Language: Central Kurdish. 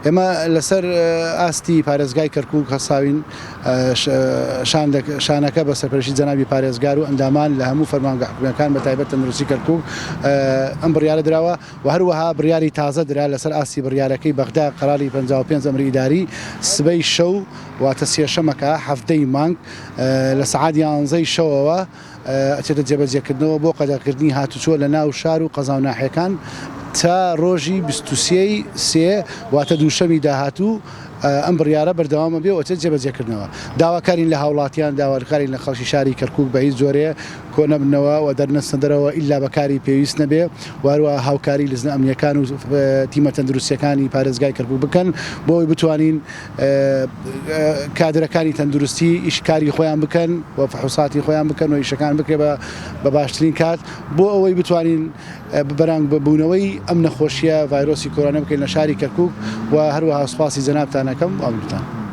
ئێمە لەسەر ئاستی پارێزگای کەرکووک هەساوین شانەکە بە سەرپەرشتی جەنابی پارێزگار و ئەندامان لە هەموو فەرمانگە حکوومەتەکان بە تایبەت تەندروستی کەرکووک ئەم بڕیارە درراوە و هەروەها بڕیاری تازە درا لەسەر ئاستی بڕیارەکەی بەغدا قەراڵی 55 ئەمری ئیداری سبەی شەو واتە سێشەمەکە هەفتەی مانگ لە سەعات 11ی شەوەوە ئەچێتە جێبەجێکردنەوە بۆ قەدەغکردنی هاتوچۆ لە ناو شار و قەزاو ناحیەکان تا ڕۆژی 23 سێ واتە دووشەمی داهاتوو ئەم بڕیارە بەردەوامە بێ و ئەچێت جێبەجێکردنەوە داواکارین لە هاوڵاتیان داواکارین لە خەڵکی شاری کەرکووک بە هیچ جۆرەیە کۆ نەبنەوە و دەرنەچنە دەرەوە ئیلا بەکاری پێویست نەبێ واروە هاوکاری لەزنە ئەمنیەکان و تیمە تەندروستیەکانی پارێزگای کەرکووک بکەن بۆ ئەوەی بتوانین کادرەکانی تەندروستی ئیشکاری خۆیان بکەن و فحوساتی خۆیان بکەن و ئیشەکان بکرێ بە باشترین کات بۆ ئەوەی بتوانین بەرەنگ ببوونەوەی ئەم نەخۆشیە ڤایرۆسی کۆرۆنا بکەین لە شاری کەرکووک و هەروەها سوپاسی جەنابتان ئەەکەم ئەوتان.